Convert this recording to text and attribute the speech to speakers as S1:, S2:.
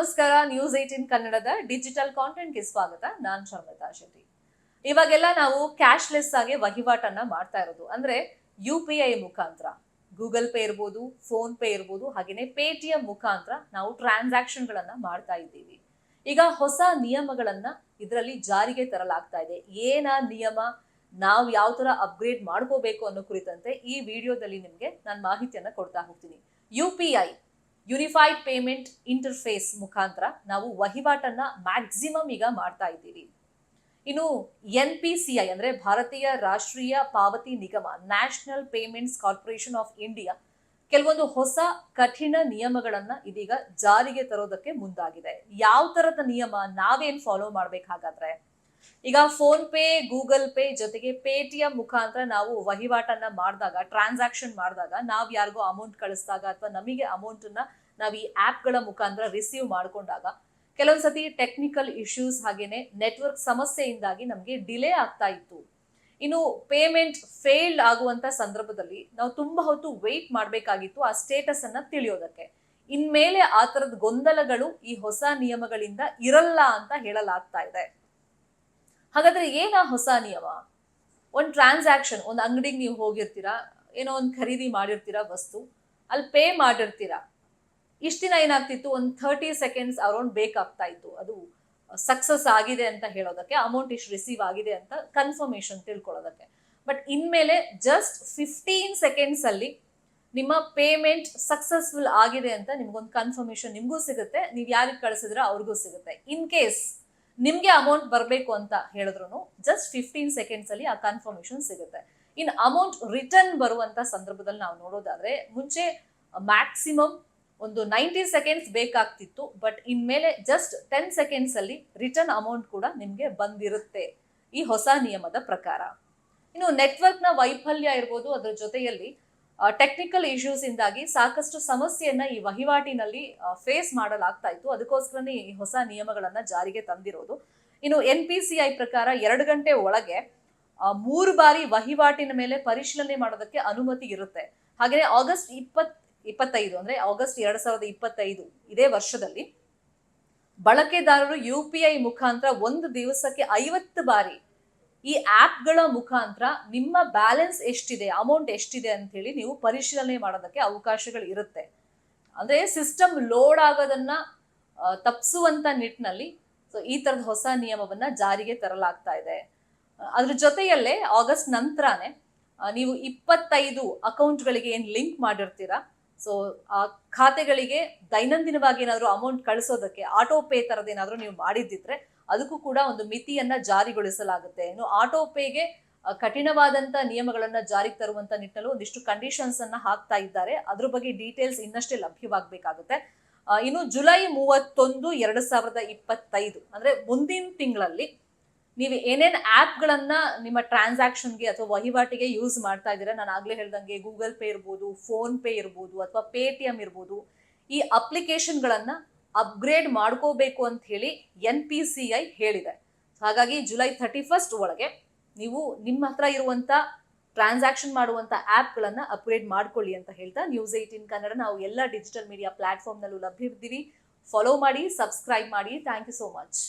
S1: ನಮಸ್ಕಾರ. ನ್ಯೂಸ್ 18 ಕನ್ನಡದ ಡಿಜಿಟಲ್ ಕಾಂಟೆಂಟ್ಗೆ ಸ್ವಾಗತ. ನಾನು ಶರ್ಮಿತಾ ಶೆಟ್ಟಿ. ಇವಾಗೆಲ್ಲ ನಾವು ಕ್ಯಾಶ್ಲೆಸ್ ಆಗಿ ವಹಿವಾಟನ್ನ ಮಾಡ್ತಾ ಇರೋದು, ಅಂದ್ರೆ UPI ಮುಖಾಂತರ. ಗೂಗಲ್ ಪೇ ಇರ್ಬೋದು, ಫೋನ್ ಪೇ ಇರ್ಬೋದು, ಹಾಗೇನೆ ಪೇಟಿಎಂ ಮುಖಾಂತರ ನಾವು ಟ್ರಾನ್ಸಾಕ್ಷನ್ ಗಳನ್ನ ಮಾಡ್ತಾ ಇದ್ದೀವಿ. ಈಗ ಹೊಸ ನಿಯಮಗಳನ್ನ ಇದರಲ್ಲಿ ಜಾರಿಗೆ ತರಲಾಗ್ತಾ ಇದೆ. ಏನ ನಿಯಮ, ನಾವು ಯಾವ ತರ ಅಪ್ಗ್ರೇಡ್ ಮಾಡ್ಕೋಬೇಕು ಅನ್ನೋ ಕುರಿತಂತೆ ಈ ವಿಡಿಯೋದಲ್ಲಿ ನಿಮ್ಗೆ ನಾನು ಮಾಹಿತಿಯನ್ನ ಕೊಡ್ತಾ ಹೋಗ್ತೀನಿ. UPI ಯೂನಿಫೈಡ್ ಪೇಮೆಂಟ್ ಇಂಟರ್ಫೇಸ್ ಮುಖಾಂತರ ನಾವು ವಹಿವಾಟನ್ನ ಮ್ಯಾಕ್ಸಿಮಮ್ ಈಗ ಮಾಡ್ತಾ ಇದ್ದೀವಿ. ಇನ್ನು NPCI ಅಂದ್ರೆ ಭಾರತೀಯ ರಾಷ್ಟ್ರೀಯ ಪಾವತಿ ನಿಗಮ, national payments corporation of India, ಕೆಲವೊಂದು ಹೊಸ ಕಠಿಣ ನಿಯಮಗಳನ್ನ ಇದೀಗ ಜಾರಿಗೆ ತರೋದಕ್ಕೆ ಮುಂದಾಗಿದೆ. ಯಾವ ತರದ ನಿಯಮ, ನಾವೇನ್ ಫಾಲೋ ಮಾಡ್ಬೇಕಾಗಾದ್ರೆ, ಈಗ ಫೋನ್ ಪೇ, ಗೂಗಲ್ ಪೇ ಜೊತೆಗೆ ಪೇಟಿಎಂ ಮುಖಾಂತರ ನಾವು ವಹಿವಾಟನ್ನ ಮಾಡಿದಾಗ, ಟ್ರಾನ್ಸಾಕ್ಷನ್ ಮಾಡಿದಾಗ, ನಾವ್ ಯಾರಿಗೋ ಅಮೌಂಟ್ ಕಳಿಸಿದಾಗ ಅಥವಾ ನಮಗೆ ಅಮೌಂಟ್ ಅನ್ನ ನಾವು ಈ ಆಪ್ ಗಳ ಮುಖಾಂತರ ರಿಸೀವ್ ಮಾಡ್ಕೊಂಡಾಗ ಕೆಲವೊಂದ್ಸತಿ ಟೆಕ್ನಿಕಲ್ ಇಶ್ಯೂಸ್ ಹಾಗೇನೆ ನೆಟ್ವರ್ಕ್ ಸಮಸ್ಯೆಯಿಂದಾಗಿ ನಮಗೆ ಡಿಲೇ ಆಗ್ತಾ ಇತ್ತು. ಇನ್ನು ಪೇಮೆಂಟ್ ಫೇಲ್ಡ್ ಆಗುವಂತ ಸಂದರ್ಭದಲ್ಲಿ ನಾವು ತುಂಬಾ ಹೊತ್ತು ವೇಟ್ ಮಾಡಬೇಕಾಗಿತ್ತು ಆ ಸ್ಟೇಟಸ್ ಅನ್ನ ತಿಳಿಯೋದಕ್ಕೆ. ಇನ್ಮೇಲೆ ಆ ತರದ ಗೊಂದಲಗಳು ಈ ಹೊಸ ನಿಯಮಗಳಿಂದ ಇರಲ್ಲ ಅಂತ ಹೇಳಲಾಗ್ತಾ ಇದೆ. ಹಾಗಾದ್ರೆ ಏನ ಹೊಸ ನಿಯಮ? ಒಂದು ಟ್ರಾನ್ಸಾಕ್ಷನ್, ಒಂದು ಅಂಗಡಿಗೆ ನೀವು ಹೋಗಿರ್ತೀರಾ, ಏನೋ ಒಂದು ಖರೀದಿ ಮಾಡಿರ್ತೀರಾ ವಸ್ತು, ಅಲ್ಲಿ ಪೇ ಮಾಡಿರ್ತೀರಾ. ಇಷ್ಟ ದಿನ ಏನಾಗ್ತಿತ್ತು, ಒಂದು 30 ಸೆಕೆಂಡ್ಸ್ ಅರೌಂಡ್ ಬೇಕಾಗ್ತಾ ಇತ್ತು ಅದು ಸಕ್ಸಸ್ ಆಗಿದೆ ಅಂತ ಹೇಳೋದಕ್ಕೆ, ಅಮೌಂಟ್ ಇಷ್ಟು ರಿಸೀವ್ ಆಗಿದೆ ಅಂತ ಕನ್ಫರ್ಮೇಶನ್ ತಿಳ್ಕೊಳ್ಳೋದಕ್ಕೆ. ಬಟ್ ಇನ್ಮೇಲೆ ಜಸ್ಟ್ 15 ಸೆಕೆಂಡ್ಸ್ ಅಲ್ಲಿ ನಿಮ್ಮ ಪೇಮೆಂಟ್ ಸಕ್ಸಸ್ಫುಲ್ ಆಗಿದೆ ಅಂತ ನಿಮ್ಗೊಂದು ಕನ್ಫರ್ಮೇಶನ್ ನಿಮ್ಗೂ ಸಿಗುತ್ತೆ, ನೀವು ಯಾರಿಗೆ ಕಳಿಸಿದ್ರೆ ಅವ್ರಿಗೂ ಸಿಗುತ್ತೆ. ಇನ್ ಕೇಸ್ ನಿಮ್ಗೆ ಅಮೌಂಟ್ ಬರಬೇಕು ಅಂತ ಹೇಳಿದ್ರು ಜಸ್ಟ್ 15 ಸೆಕೆಂಡ್ಸ್ ಅಲ್ಲಿ ಆ ಕನ್ಫರ್ಮೇಶನ್ ಸಿಗುತ್ತೆ. ಇನ್ ಅಮೌಂಟ್ ರಿಟರ್ನ್ ಬರುವಂತ ಸಂದರ್ಭದಲ್ಲಿ ನಾವು ನೋಡೋದಾದ್ರೆ, ಮುಂಚೆ ಮ್ಯಾಕ್ಸಿಮಮ್ ಒಂದು 90 ಸೆಕೆಂಡ್ಸ್ ಬೇಕಾಗ್ತಿತ್ತು, ಬಟ್ ಇನ್ಮೇಲೆ ಜಸ್ಟ್ 10 ಸೆಕೆಂಡ್ಸ್ ಅಲ್ಲಿ ರಿಟರ್ನ್ ಅಮೌಂಟ್ ಕೂಡ ನಿಮ್ಗೆ ಬಂದಿರುತ್ತೆ ಈ ಹೊಸ ನಿಯಮದ ಪ್ರಕಾರ. ಇನ್ನು ನೆಟ್ವರ್ಕ್ ನ ವೈಫಲ್ಯ ಇರ್ಬೋದು, ಅದರ ಜೊತೆಯಲ್ಲಿ ಟೆಕ್ನಿಕಲ್ ಇಶ್ಯೂಸ್ ಇಂದಾಗಿ ಸಾಕಷ್ಟು ಸಮಸ್ಯೆಯನ್ನ ಈ ವಹಿವಾಟಿನಲ್ಲಿ ಫೇಸ್ ಮಾಡಲಾಗ್ತಾ ಇತ್ತು. ಅದಕ್ಕೋಸ್ಕರನೇ ಈ ಹೊಸ ನಿಯಮಗಳನ್ನ ಜಾರಿಗೆ ತಂದಿರೋದು. ಇನ್ನು NPCI ಪ್ರಕಾರ 2 ಗಂಟೆ ಒಳಗೆ 3 ಬಾರಿ ವಹಿವಾಟಿನ ಮೇಲೆ ಪರಿಶೀಲನೆ ಮಾಡೋದಕ್ಕೆ ಅನುಮತಿ ಇರುತ್ತೆ. ಹಾಗೆಯೇ ಆಗಸ್ಟ್ 25 ಅಂದ್ರೆ ಆಗಸ್ಟ್ 2025 ಇದೇ ವರ್ಷದಲ್ಲಿ ಬಳಕೆದಾರರು UPI ಮುಖಾಂತರ ಒಂದು ದಿವಸಕ್ಕೆ 50 ಬಾರಿ ಈ ಆಪ್ಗಳ ಮುಖಾಂತರ ನಿಮ್ಮ ಬ್ಯಾಲೆನ್ಸ್ ಎಷ್ಟಿದೆ, ಅಮೌಂಟ್ ಎಷ್ಟಿದೆ ಅಂತ ಹೇಳಿ ನೀವು ಪರಿಶೀಲನೆ ಮಾಡೋದಕ್ಕೆ ಅವಕಾಶಗಳು ಇರುತ್ತೆ. ಅಂದ್ರೆ ಸಿಸ್ಟಮ್ ಲೋಡ್ ಆಗೋದನ್ನ ತಪ್ಪಿಸುವಂತ ನಿಟ್ಟಿನಲ್ಲಿ ಈ ತರದ ಹೊಸ ನಿಯಮವನ್ನ ಜಾರಿಗೆ ತರಲಾಗ್ತಾ ಇದೆ. ಅದ್ರ ಜೊತೆಯಲ್ಲೇ ಆಗಸ್ಟ್ ನಂತರನೇ ನೀವು 25 ಅಕೌಂಟ್ಗಳಿಗೆ ಏನ್ ಲಿಂಕ್ ಮಾಡಿರ್ತೀರಾ, ಸೊ ಆ ಖಾತೆಗಳಿಗೆ ದೈನಂದಿನವಾಗಿ ಏನಾದ್ರು ಅಮೌಂಟ್ ಕಳಿಸೋದಕ್ಕೆ ಆಟೋ ಪೇ ತರದ ಏನಾದ್ರು ನೀವು ಮಾಡಿದ್ದಿದ್ರೆ ಅದಕ್ಕೂ ಕೂಡ ಒಂದು ಮಿತಿಯನ್ನ ಜಾರಿಗೊಳಿಸಲಾಗುತ್ತೆ. ಇನ್ನು ಆಟೋ ಪೇಗೆ ಕಠಿಣವಾದಂತ ನಿಯಮಗಳನ್ನ ಜಾರಿಗೆ ತರುವಂತ ನಿಟ್ಟಿನಲ್ಲಿ ಒಂದಿಷ್ಟು ಕಂಡೀಷನ್ಸ್ ಅನ್ನ ಹಾಕ್ತಾ ಇದ್ದಾರೆ. ಅದ್ರ ಬಗ್ಗೆ ಡೀಟೇಲ್ಸ್ ಇನ್ನಷ್ಟೇ ಲಭ್ಯವಾಗಬೇಕಾಗುತ್ತೆ. ಇನ್ನು ಜುಲೈ 31, 2025 ಅಂದ್ರೆ ಮುಂದಿನ ತಿಂಗಳಲ್ಲಿ ನೀವು ಏನೇನ್ ಆಪ್ಗಳನ್ನ ನಿಮ್ಮ ಟ್ರಾನ್ಸಾಕ್ಷನ್ಗೆ ಅಥವಾ ವಹಿವಾಟಿಗೆ ಯೂಸ್ ಮಾಡ್ತಾ ಇದ್ದೀರಾ, ನಾನು ಆಗ್ಲೇ ಹೇಳ್ದಂಗೆ ಗೂಗಲ್ ಪೇ ಇರ್ಬೋದು, ಫೋನ್ ಪೇ ಇರ್ಬೋದು, ಅಥವಾ ಪೇಟಿಎಂ ಇರ್ಬೋದು, ಈ ಅಪ್ಲಿಕೇಶನ್ಗಳನ್ನ ಅಪ್ಗ್ರೇಡ್ ಮಾಡ್ಕೋಬೇಕು ಅಂತ ಹೇಳಿ NPCI ಹೇಳಿದೆ. ಹಾಗಾಗಿ ಜುಲೈ 31 ಒಳಗೆ ನೀವು ನಿಮ್ಮ ಹತ್ರ ಇರುವಂತ ಟ್ರಾನ್ಸಾಕ್ಷನ್ ಮಾಡುವಂತ ಆಪ್ಗಳನ್ನ ಅಪ್ಗ್ರೇಡ್ ಮಾಡ್ಕೊಳ್ಳಿ ಅಂತ ಹೇಳ್ತಾ News 18 ಕನ್ನಡ ನಾವು ಎಲ್ಲ ಡಿಜಿಟಲ್ ಮೀಡಿಯಾ ಪ್ಲಾಟ್ಫಾರ್ಮ್ ನಲ್ಲೂ ಲಭ್ಯವಿದ್ದೀವಿ. ಫಾಲೋ ಮಾಡಿ, ಸಬ್ಸ್ಕ್ರೈಬ್ ಮಾಡಿ. Thank you so much.